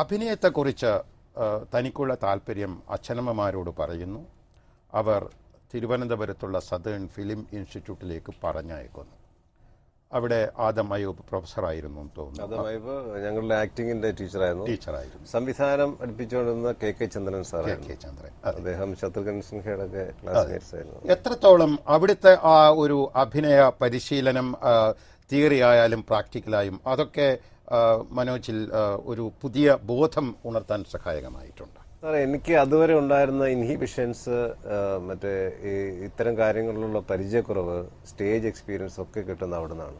അഭിനയത്തെക്കുറിച്ച് തനിക്കുള്ള താല്പര്യം അച്ഛനമ്മമാരോട് പറയുന്നു. അവർ തിരുവനന്തപുരത്തുള്ള സദേൺ ഫിലിം ഇൻസ്റ്റിറ്റ്യൂട്ടിലേക്ക് പറഞ്ഞയക്കുന്നു. അവിടെ ആദം അയ്യൂബ് പ്രൊഫസറായിരുന്നു എന്ന് തോന്നുന്നു. ആദം അയ്യൂബ് ഞങ്ങളുടെ ആക്ടിങ്ങിന്റെ ടീച്ചറായിരുന്നു. സംവിധാനം പഠിപ്പിച്ചുകൊണ്ടിരുന്ന കെ ചന്ദ്രൻ സാറായിരുന്നു. അദ്ദേഹം ശത്രുഘ്നൻ സിൻഹയുടെ ഒക്കെ ക്ലാസ്മേറ്റ്സ് ആയിരുന്നു. എത്രത്തോളം അവിടുത്തെ ആ ഒരു അഭിനയ പരിശീലനം തിയറി ആയാലും പ്രാക്ടിക്കലായും അതൊക്കെ മനോജിൽ ഒരു പുതിയ ബോധം ഉണർത്താൻ സഹായകമായിട്ടുണ്ട്? സാറേ, എനിക്ക് അതുവരെ ഉണ്ടായിരുന്ന ഇൻഹിബിഷൻസ്, മറ്റേ ഇത്തരം കാര്യങ്ങളിലുള്ള പരിചയക്കുറവ്, സ്റ്റേജ് എക്സ്പീരിയൻസ് ഒക്കെ കിട്ടുന്ന അവിടെ നിന്നാണ്.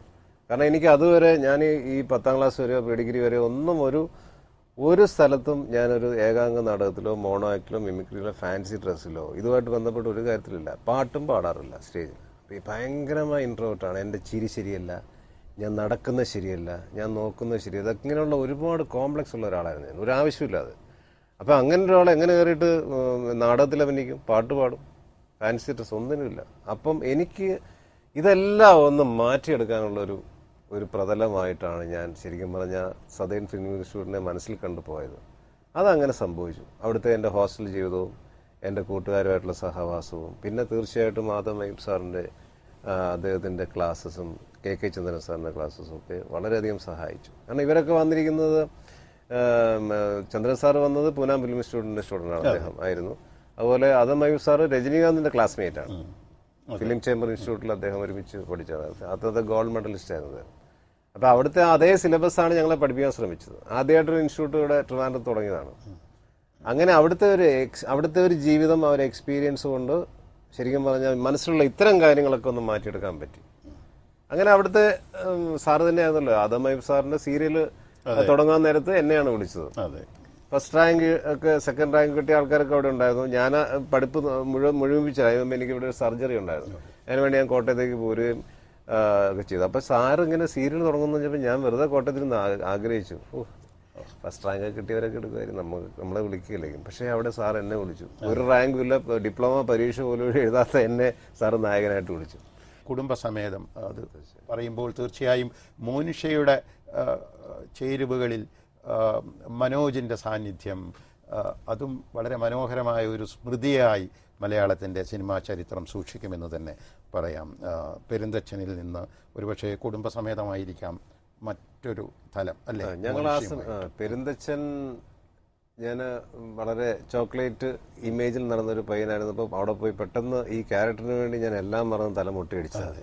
കാരണം എനിക്ക് അതുവരെ ഞാൻ ഈ 10ാം ക്ലാസ് വരെയോ പ്രീ ഡിഗ്രി വരെയോ ഒന്നും ഒരു സ്ഥലത്തും ഞാനൊരു ഏകാംഗ നാടകത്തിലോ മോണോ ആക്ടിലോ മിമിക്രിയിലോ ഫാൻസി ഡ്രസ്സിലോ ഇതുമായിട്ട് ബന്ധപ്പെട്ട ഒരു കാര്യത്തിലില്ല. പാട്ടും പാടാറില്ല സ്റ്റേജിൽ. ഈ ഭയങ്കരമായ ഇൻട്രോവേർട്ടാണ്. എൻ്റെ ചിരി ശരിയല്ല, ഞാൻ നടക്കുന്നത് ശരിയല്ല, ഞാൻ നോക്കുന്നത് ശരിയല്ല, ഇങ്ങനെയുള്ള ഒരുപാട് കോംപ്ലക്സ് ഉള്ള ഒരാളായിരുന്നു ഞാൻ, ഒരു ആവശ്യമില്ലാതെ. അപ്പം അങ്ങനെ ഒരാൾ എങ്ങനെ കയറിയിട്ട് നാടകത്തിൽ അഭിനയിക്കും, പാട്ട് പാടും, ഫാൻസി ഡ്രസ് ഒന്നിനുമില്ല. അപ്പം എനിക്ക് ഇതെല്ലാം ഒന്ന് മാറ്റിയെടുക്കാനുള്ള ഒരു പ്രതലമായിട്ടാണ് ഞാൻ ശരിക്കും പറഞ്ഞാൽ സദേൺ ഫിലിം ഇൻസ്റ്റിറ്റ്യൂട്ടിനെ മനസ്സിൽ കണ്ടുപോയത്. അതങ്ങനെ സംഭവിച്ചു. അവിടുത്തെ എൻ്റെ ഹോസ്റ്റൽ ജീവിതവും എൻ്റെ കൂട്ടുകാരുമായിട്ടുള്ള സഹവാസവും പിന്നെ തീർച്ചയായിട്ടും ആദം അയ്യൂബ് സാറിൻ്റെ അദ്ദേഹത്തിൻ്റെ ക്ലാസ്സസും കെ ചന്ദ്രൻ സാറിൻ്റെ ക്ലാസ്സസും ഒക്കെ വളരെയധികം സഹായിച്ചു. കാരണം ഇവരൊക്കെ വന്നിരിക്കുന്നത്, ചന്ദ്രൻ സാർ വന്നത് പൂന ഫിലിം ഇൻസ്റ്റിറ്റ്യൂട്ടിന്റെ സ്റ്റുഡൻ്റാണ്, അദ്ദേഹം ആയിരുന്നു. അതുപോലെ ആദം അയ്യൂബ് സാർ രജനീകാന്തിന്റെ ക്ലാസ്മേറ്റ് ആണ്. ഫിലിം ചേംബർ ഇൻസ്റ്റിറ്റ്യൂട്ടിൽ അദ്ദേഹം ഒരുമിച്ച് പഠിച്ചതാണ്. അന്നത്തെ ഗോൾഡ് മെഡലിസ്റ്റ് ആയിരുന്നു അദ്ദേഹം. അപ്പോൾ അവിടുത്തെ അതേ സിലബസ് ആണ് ഞങ്ങളെ പഠിപ്പിക്കാൻ ശ്രമിച്ചത്. ആദ്യമായിട്ടൊരു ഇൻസ്റ്റിറ്റ്യൂട്ട് ഇവിടെ ട്രിവാൻഡ്രത്ത് തുടങ്ങിയതാണ്. അങ്ങനെ അവിടുത്തെ ഒരു ജീവിതം, ഒരു എക്സ്പീരിയൻസ് കൊണ്ട് ശരിക്കും പറഞ്ഞാൽ മനസ്സിലുള്ള ഇത്തരം കാര്യങ്ങളൊക്കെ ഒന്ന് മാറ്റിയെടുക്കാൻ പറ്റി. അങ്ങനെ അവിടുത്തെ സാറ് തന്നെയായിരുന്നല്ലോ ആദം അയ്യൂബ് സാറിന്റെ സീരിയൽ തുടങ്ങാൻ നേരത്ത് എന്നെയാണ് വിളിച്ചത്. ഫസ്റ്റ് റാങ്ക് ഒക്കെ സെക്കൻഡ് റാങ്ക് കിട്ടിയ ആൾക്കാരൊക്കെ അവിടെ ഉണ്ടായിരുന്നു. ഞാൻ പഠിപ്പ് മുഴുമിപ്പിച്ചായിരുന്നു. എനിക്ക് ഇവിടെ ഒരു സർജറി ഉണ്ടായിരുന്നു. അതിനുവേണ്ടി ഞാൻ കോട്ടയത്തേക്ക് പോരുകയും ഒക്കെ ചെയ്തു. അപ്പൊ സാറ് ഇങ്ങനെ സീരിയൽ തുടങ്ങുന്ന വെച്ചപ്പോൾ ഞാൻ വെറുതെ കോട്ടയത്തിൽ നിന്ന് ആഗ്രഹിച്ചു, ഫസ്റ്റ് റാങ്ക് കിട്ടിയവരൊക്കെ എടുക്കുമായിരുന്നു, നമ്മളെ വിളിക്കുകയില്ലേക്കും. പക്ഷേ അവിടെ സാർ എന്നെ വിളിച്ചു. ഒരു റാങ്കും ഇല്ല, ഡിപ്ലോമ പരീക്ഷ പോലും എഴുതാത്ത എന്നെ സാറ് നായകനായിട്ട് വിളിച്ചു. കുടുംബസമേതം അത് പറയുമ്പോൾ തീർച്ചയായും മോനിഷയുടെ ചേരുവകളിൽ മനോജിൻ്റെ സാന്നിധ്യം, അതും വളരെ മനോഹരമായ ഒരു സ്മൃതിയായി മലയാളത്തിൻ്റെ സിനിമാ ചരിത്രം സൂക്ഷിക്കുമെന്ന് തന്നെ പറയാം. പെരുന്തച്ഛനിൽ നിന്ന് ഒരുപക്ഷെ കുടുംബസമേതമായിരിക്കാം മറ്റൊരു തലം അല്ലേ? ഞങ്ങൾ പെരുന്തച്ഛൻ, ഞാൻ വളരെ ചോക്ലേറ്റ് ഇമേജിൽ നടന്നൊരു പയ്യനായിരുന്നു. അപ്പം അവിടെ പോയി പെട്ടെന്ന് ഈ ക്യാരക്ടറിന് വേണ്ടി ഞാൻ എല്ലാം മറന്ന് തല മുട്ടിയടിച്ചത്.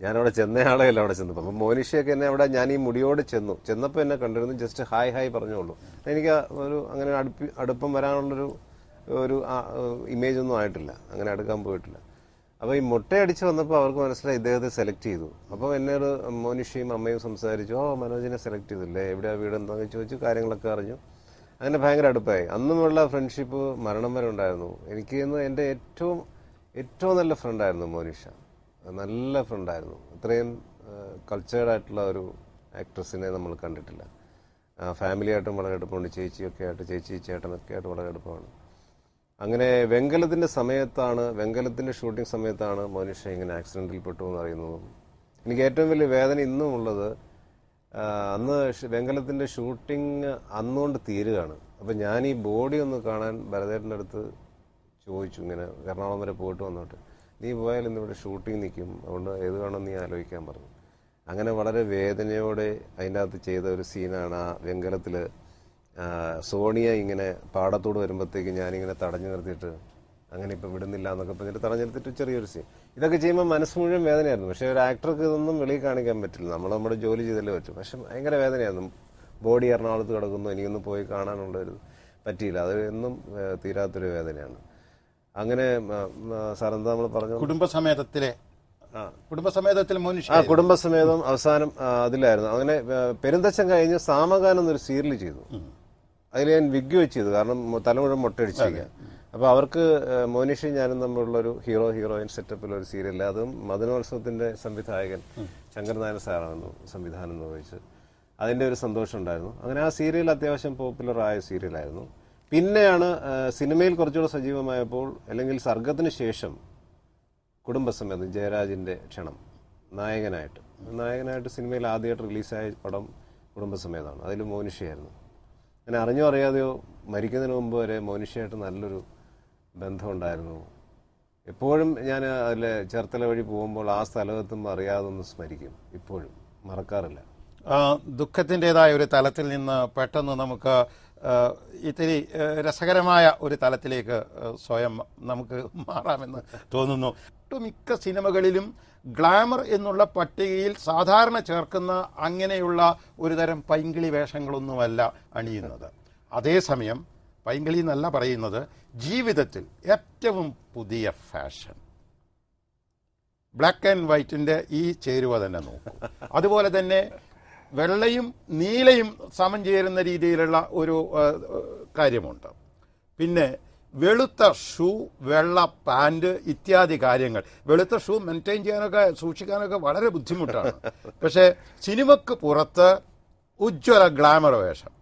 ഞാനവിടെ ചെന്നയാളെയല്ല അവിടെ ചെന്നപ്പോൾ. അപ്പം മോനിഷയൊക്കെ എന്നെ അവിടെ, ഞാൻ ഈ മുടിയോട് ചെന്നപ്പോൾ എന്നെ കണ്ടിരുന്നു. ജസ്റ്റ് ഹായ് പറഞ്ഞോളൂ. എനിക്ക് അങ്ങനെ അടുപ്പം വരാനുള്ളൊരു ഇമേജ് ഒന്നും ആയിട്ടില്ല, അങ്ങനെ അടുക്കാൻ പോയിട്ടില്ല. അപ്പോൾ ഈ മുട്ടയടിച്ച് വന്നപ്പോൾ അവർക്ക് മനസ്സിലായി ഇദ്ദേഹത്തെ സെലക്ട് ചെയ്തു. അപ്പോൾ എന്നോട് മോനിഷയും അമ്മയും സംസാരിച്ചു, മനോജിനെ സെലക്ട് ചെയ്തില്ലേ, എവിടെയാണ് വീട് എന്താണെന്ന് ചോദിച്ചു, കാര്യങ്ങളൊക്കെ അറിഞ്ഞു. അങ്ങനെ ഭയങ്കര അടുപ്പായി. അന്നുമുള്ള ഫ്രണ്ട്ഷിപ്പ് മരണം വരെ ഉണ്ടായിരുന്നു. എനിക്ക് എൻ്റെ ഏറ്റവും നല്ല ഫ്രണ്ടായിരുന്നു മോനിഷ. നല്ല ഫ്രണ്ടായിരുന്നു. ഇത്രയും കൾച്ചേർഡ് ആയിട്ടുള്ള ഒരു ആക്ട്രസിനെ നമ്മൾ കണ്ടിട്ടില്ല. ഫാമിലിയായിട്ടും വളരെ അടുപ്പമുണ്ട്. ചേച്ചിയൊക്കെ ആയിട്ട്, ചേട്ടനൊക്കെ ആയിട്ട് വളരെ അടുപ്പമാണ്. അങ്ങനെ വെങ്കലത്തിൻ്റെ ഷൂട്ടിംഗ് സമയത്താണ് മോനിഷ ഇങ്ങനെ ആക്സിഡൻറ്റിൽ പെട്ടു എന്ന് അറിയുന്നതും. എനിക്ക് ഏറ്റവും വലിയ വേദന ഇന്നും ഉള്ളത്, അന്ന് വെങ്കലത്തിൻ്റെ ഷൂട്ടിംഗ് അന്നുകൊണ്ട് തീരുകയാണ്. അപ്പം ഞാൻ ഈ ബോഡി ഒന്ന് കാണാൻ ഭരതേട്ടൻ്റെ അടുത്ത് ചോദിച്ചു, ഇങ്ങനെ എറണാകുളം വരെ പോയിട്ട് വന്നോട്ട്, നീ പോയാൽ ഇന്നിവിടെ ഷൂട്ടിംഗ് നിൽക്കും, അതുകൊണ്ട് ഏത് വേണമെന്ന് നീ ആലോചിക്കാൻ പറഞ്ഞു. അങ്ങനെ വളരെ വേദനയോടെ അതിൻ്റെ അകത്ത് ചെയ്ത ഒരു സീനാണ് ആ വെങ്കലത്തിൽ. സോണിയ ഇങ്ങനെ പാടത്തോട് വരുമ്പോഴത്തേക്ക് ഞാനിങ്ങനെ തടഞ്ഞു നിർത്തിയിട്ട്, അങ്ങനെ ഇപ്പം വിടുന്നില്ല എന്നൊക്കെ പറഞ്ഞിട്ട് തടഞ്ഞു നിർത്തിയിട്ട് ചെറിയൊരു സീൻ. ഇതൊക്കെ ചെയ്യുമ്പോൾ മനസ്സ് മുഴുവൻ വേദനയായിരുന്നു. പക്ഷേ ഒരു ആക്ടർക്ക് ഇതൊന്നും വെളിയിൽ കാണിക്കാൻ പറ്റില്ല, നമ്മുടെ ജോലി ചെയ്തല്ലേ പറ്റും. പക്ഷെ ഭയങ്കര വേദനയായിരുന്നു. ബോഡി എറണാകുളത്ത് കിടക്കുന്നു, എനിക്കൊന്നും പോയി കാണാനുള്ളൊരു പറ്റിയില്ല. അത് എന്നും തീരാത്തൊരു വേദനയാണ്. അങ്ങനെ സാറെന്താ നമ്മൾ പറഞ്ഞു, കുടുംബസമേതം അവസാനം അതിലായിരുന്നു. അങ്ങനെ പെരുന്തച്ഛൻ കഴിഞ്ഞ് സാമഗാനം എന്നൊരു സീരിയൽ ചെയ്തു. അതിൽ ഞാൻ വിഗ് വെച്ച് ചെയ്തു, കാരണം തല മുഴുവൻ മുട്ടയടിച്ചിരിക്കുക. അപ്പോൾ അവർക്ക് മോനിഷയും ഞാനും തമ്മിലുള്ളൊരു ഹീറോയിൻ സെറ്റപ്പിലൊരു സീരിയൽ, അതും മദനോത്സവത്തിന്റെ സംവിധായകൻ ശങ്കർ നായർ സാറാണ് സംവിധാനം നിർവഹിച്ചത്. അതിൻ്റെ ഒരു സന്തോഷം ഉണ്ടായിരുന്നു. അങ്ങനെ ആ സീരിയൽ അത്യാവശ്യം പോപ്പുലറായ സീരിയലായിരുന്നു. പിന്നെയാണ് സിനിമയിൽ കുറച്ചുകൂടെ സജീവമായപ്പോൾ, അല്ലെങ്കിൽ സർഗത്തിന് ശേഷം കുടുംബസമേതം, ജയരാജിൻ്റെ ക്ഷണം, നായകനായിട്ട് സിനിമയിൽ ആദ്യമായിട്ട് റിലീസായ പടം കുടുംബസമേതമാണ്. അതിൽ മോനിഷയായിരുന്നു. ഞാൻ അറിഞ്ഞോ അറിയാതെയോ മരിക്കുന്നതിന് മുമ്പ് വരെ മോനിഷയായിട്ട് നല്ലൊരു ബന്ധമുണ്ടായിരുന്നു. എപ്പോഴും ഞാൻ അതിൽ ചേർത്തല വഴി പോകുമ്പോൾ ആ സ്ഥലത്തെത്തുമ്പോൾ അറിയാതെ ഒന്ന് സ്മരിക്കും. ഇപ്പോഴും മറക്കാറില്ല. ദുഃഖത്തിൻ്റെതായ ഒരു തലത്തിൽ നിന്ന് പെട്ടെന്ന് നമുക്ക് ഇത്തിരി രസകരമായ ഒരു തലത്തിലേക്ക് സ്വയം നമുക്ക് മാറാമെന്ന് തോന്നുന്നു. ഒട്ടുമിക്ക സിനിമകളിലും ഗ്ലാമർ എന്നുള്ള പട്ടികയിൽ സാധാരണ ചേർക്കുന്ന അങ്ങനെയുള്ള ഒരുതരം പൈങ്കിളി വേഷങ്ങളൊന്നുമല്ല അണിയുന്നത്. അതേസമയം പൈങ്കിളി എന്നല്ല പറയുന്നത്, ജീവിതത്തിൽ ഏറ്റവും പുതിയ ഫാഷൻ ബ്ലാക്ക് ആൻഡ് വൈറ്റിൻ്റെ ഈ ചേരുവ തന്നെ നോക്കൂ. അതുപോലെ തന്നെ വെള്ളയും നീലയും സമം ചേരുന്ന രീതിയിലുള്ള ഒരു കാര്യമുണ്ട്. പിന്നെ വെളുത്ത ഷൂ, വെള്ള പാൻറ് ഇത്യാദി കാര്യങ്ങൾ. വെളുത്ത ഷൂ മെയിൻറ്റെയിൻ ചെയ്യാനൊക്കെ സൂക്ഷിക്കാനൊക്കെ വളരെ ബുദ്ധിമുട്ടാണ്. പക്ഷേ സിനിമക്ക് പുറത്ത് ഉജ്ജ്വല ഗ്ലാമർ വേഷം,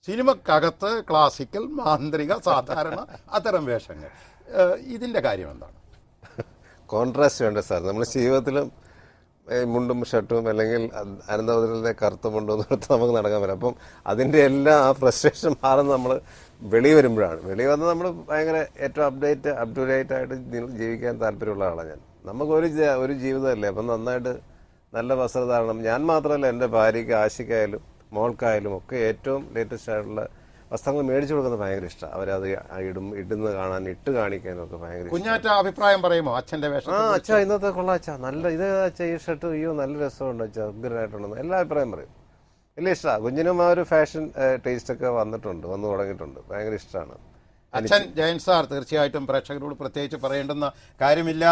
സിനിമക്കകത്ത് ക്ലാസിക്കൽ, മാന്ത്രിക, സാധാരണ അത്തരം വേഷങ്ങൾ. ഇതിൻ്റെ കാര്യം എന്താണ്? കോൺട്രാസ്റ്റ് വേണ്ട സാർ. നമ്മൾ ജീവിതത്തിലും മുണ്ടും ഷർട്ടും അല്ലെങ്കിൽ അനന്തപുരത്തിലെ കറുത്ത മുണ്ടും എടുത്ത് നമുക്ക് നടക്കാൻ പറ്റും. അപ്പം അതിൻ്റെ എല്ലാം ആ ഫ്രസ്ട്രേഷൻ മാറുന്ന നമ്മൾ വെളി വരുമ്പോഴാണ്. വെളി വന്ന് നമ്മൾ ഭയങ്കര ഏറ്റവും അപ് ടു ഡേറ്റ് ആയിട്ട് ജീവിക്കാൻ താല്പര്യമുള്ള ആളാണ് ഞാൻ. നമുക്ക് ഒരു ജീവിതമല്ലേ, അപ്പം നന്നായിട്ട് നല്ല വസ്ത്രധാരണം. ഞാൻ മാത്രമല്ല, എൻ്റെ ഭാര്യയ്ക്ക്, ആശിക്കായാലും മോൾക്കായാലും ഒക്കെ ഏറ്റവും ലേറ്റസ്റ്റ് ആയിട്ടുള്ള വസ്ത്രങ്ങൾ മേടിച്ചു കൊടുക്കുന്നത് ഭയങ്കര ഇഷ്ടമാണ്. അവരത് ഇടുന്നത് കാണാൻ, ഇട്ട് കാണിക്കാനും ഒക്കെ ഭയങ്കര. കുഞ്ഞാറ്റ അഭിപ്രായം പറയുമോ അച്ഛൻ്റെ വേഷം? അച്ഛാ ഇന്നത്തെ കൊള്ളാം അച്ഛാ, നല്ല ഇത് അച്ഛാ, ഈ ഷർട്ട് അയ്യോ നല്ല രസമുണ്ട് അച്ഛാ, ഉഗ്രനായിട്ടുണ്ടെന്ന് എല്ലാ അഭിപ്രായം പറയും. വലിയ ഇഷ്ടമാണ്. കുഞ്ഞിനും ആ ഒരു ഫാഷൻ ടേസ്റ്റൊക്കെ വന്നു തുടങ്ങിയിട്ടുണ്ട്. ഭയങ്കര ഇഷ്ടമാണ്. അച്ഛൻ ജയൻ സാർ തീർച്ചയായിട്ടും പ്രേക്ഷകരോട് പ്രത്യേകിച്ച് പറയേണ്ടുന്ന കാര്യമില്ല.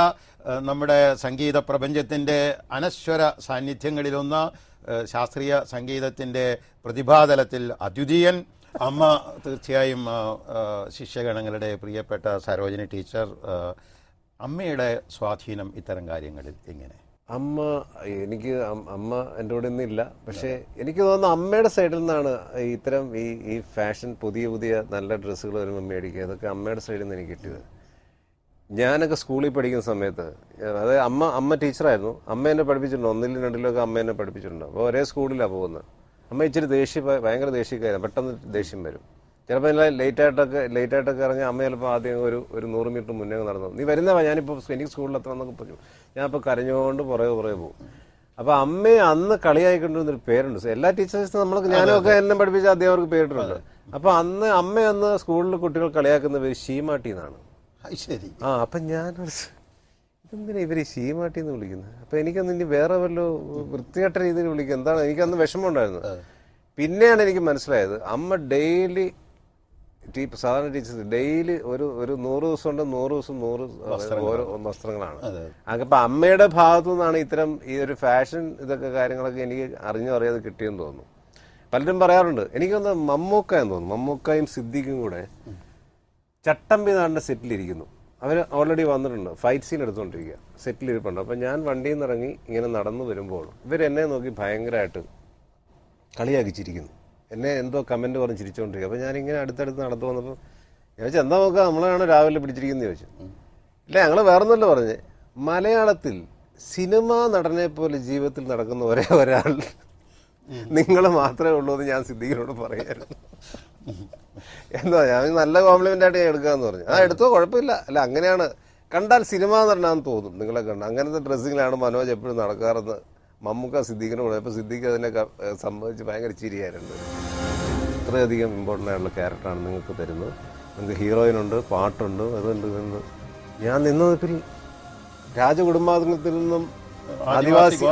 നമ്മുടെ സംഗീത പ്രപഞ്ചത്തിൻ്റെ അനശ്വര സാന്നിധ്യങ്ങളിലൊന്ന്, ശാസ്ത്രീയ സംഗീതത്തിൻ്റെ പ്രതിഭാതലത്തിൽ അദ്വിതീയൻ. അമ്മ തീർച്ചയായും ശിഷ്യഗണങ്ങളുടെ പ്രിയപ്പെട്ട സരോജിനി ടീച്ചർ. അമ്മയുടെ സ്വാധീനം ഇത്തരം കാര്യങ്ങളിൽ എങ്ങനെ? അമ്മ എൻ്റെ കൂടെ ഒന്നും പക്ഷേ എനിക്ക് തോന്നുന്നു അമ്മയുടെ സൈഡിൽ നിന്നാണ് ഇത്തരം ഈ ഫാഷൻ, പുതിയ നല്ല ഡ്രസ്സുകൾ വരുമ്പോൾ മേടിക്കുക, അതൊക്കെ അമ്മയുടെ സൈഡിൽ നിന്ന് എനിക്ക് കിട്ടിയത്. ഞാനൊക്കെ സ്കൂളിൽ പഠിക്കുന്ന സമയത്ത്, അതായത് അമ്മ ടീച്ചറായിരുന്നു. അമ്മ എന്നെ പഠിപ്പിച്ചിട്ടുണ്ട്, 1ലും 2ലും അമ്മ എന്നെ പഠിപ്പിച്ചിട്ടുണ്ട്. അപ്പോൾ ഒരേ സ്കൂളിലാണ് പോകുന്നത്. അമ്മ ഇച്ചിരി ഭയങ്കര ദേഷ്യക്കാരാണ്, പെട്ടെന്ന് ദേഷ്യം വരും. ചിലപ്പോൾ ലേറ്റായിട്ടൊക്കെ ഇറങ്ങി അമ്മ ചിലപ്പോൾ ആദ്യം ഒരു 100 മീറ്റർ മുന്നേ നടന്നു, നീ വരുന്നവാ, ഞാനിപ്പോൾ എനിക്ക് സ്കൂളിൽ എത്തണമെന്നൊക്കെ പറഞ്ഞു. ഞാനിപ്പോൾ കരഞ്ഞുകൊണ്ട് പുറകെ പോകും. അപ്പോൾ അമ്മയെ അന്ന് കളിയായിക്കൊണ്ടിരുന്നൊരു പേരുണ്ട്. എല്ലാ ടീച്ചേഴ്സും ഞാനൊക്കെ എന്നെ പഠിപ്പിച്ച അധ്യാപകർക്ക് പേരിട്ടുണ്ട്. അപ്പോൾ അമ്മ സ്കൂളിൽ കുട്ടികൾ കളിയാക്കുന്ന പേര് ഷീമാട്ടി എന്നാണ്. ശരി. അപ്പം ഇതെന്തിനാ ഇവര് ഷീമാട്ടി എന്ന് വിളിക്കുന്നത്? അപ്പം എനിക്കൊന്ന് ഇനി വേറെ വല്ല വൃത്തികെട്ട രീതിയിൽ വിളിക്കുക എന്താണ്, എനിക്കന്ന് വിഷമമുണ്ടായിരുന്നു. പിന്നെയാണ് എനിക്ക് മനസ്സിലായത്, അമ്മ ഡെയിലി സാധാരണ ടീച്ചേഴ്സ് ഡെയിലി ഒരു 100 ദിവസം ഉണ്ട്, 100 ദിവസം 100 ഓരോ വസ്ത്രങ്ങളാണ്. അപ്പം അമ്മയുടെ ഭാഗത്തു നിന്നാണ് ഇത്തരം ഈ ഒരു ഫാഷൻ ഇതൊക്കെ കാര്യങ്ങളൊക്കെ എനിക്ക് അറിയാതെ കിട്ടിയെന്ന് തോന്നുന്നു. പലരും പറയാറുണ്ട്, എനിക്കൊന്ന് മമ്മൂക്ക എന്ന് തോന്നുന്നു, മമ്മൂക്കയും സിദ്ദിഖും കൂടെ ചട്ടമ്പി നാടിൻ്റെ സെറ്റിലിരിക്കുന്നു. അവർ ഓൾറെഡി വന്നിട്ടുണ്ട്, ഫൈറ്റ് സീൻ എടുത്തുകൊണ്ടിരിക്കുക, സെറ്റിലിരിപ്പുണ്ട്. അപ്പം ഞാൻ വണ്ടിയിൽ നിന്ന് ഇറങ്ങി ഇങ്ങനെ നടന്നു വരുമ്പോൾ ഇവരെന്നെ നോക്കി ഭയങ്കരമായിട്ട് കളിയാക്കിച്ചിരിക്കുന്നു. എന്നെ എന്തോ കമൻറ്റ് പറഞ്ഞ് ചിരിച്ചുകൊണ്ടിരിക്കുക. അപ്പോൾ ഞാനിങ്ങനെ അടുത്തടുത്ത് നടന്നു വന്നപ്പോൾ ഞാൻ ചോദിച്ചാൽ എന്താ നോക്കുക, നമ്മളാണ് രാവിലെ പിടിച്ചിരിക്കുന്നത് ചോദിച്ചു. ഇല്ല, ഞങ്ങൾ വേറൊന്നുമല്ല പറഞ്ഞേ, മലയാളത്തിൽ സിനിമാ നടനെ പോലെ ജീവിതത്തിൽ നടക്കുന്ന ഒരാൾ നിങ്ങൾ മാത്രമേ ഉള്ളൂ എന്ന് ഞാൻ സിദ്ദീഖിനോട് പറയായിരുന്നു. എന്താ, ഞാൻ നല്ല കോംപ്ലിമെന്റ് ആയിട്ട് ഞാൻ എടുക്കാന്ന് പറഞ്ഞു. എടുത്തോ, കുഴപ്പമില്ല, അല്ല അങ്ങനെയാണ്, കണ്ടാൽ സിനിമ നടനാന്ന് തോന്നും നിങ്ങളെ കണ്ട, അങ്ങനത്തെ ഡ്രസ്സിങ്ങിലാണ് മനോജ് എപ്പോഴും നടക്കാറെന്ന് മമ്മൂക്ക സിദ്ദീഖിനോട് പറഞ്ഞപ്പോൾ സിദ്ദീഖ് അതിനെ സംബന്ധിച്ച് ഭയങ്കര ചിരിയായിരുന്നു. ഇത്രയധികം ഇമ്പോർട്ടൻ്റ് ആയിട്ടുള്ള ക്യാരക്ടറാണ് നിങ്ങൾക്ക് തരുന്നത്. നിങ്ങൾക്ക് ഹീറോയിനുണ്ട്, പാട്ടുണ്ട്, അതുണ്ട് ഇതെന്ന്. ഞാൻ നിന്നതിൽ രാജകുടുംബാംഗത്തിൽ നിന്നും ആദിവാസി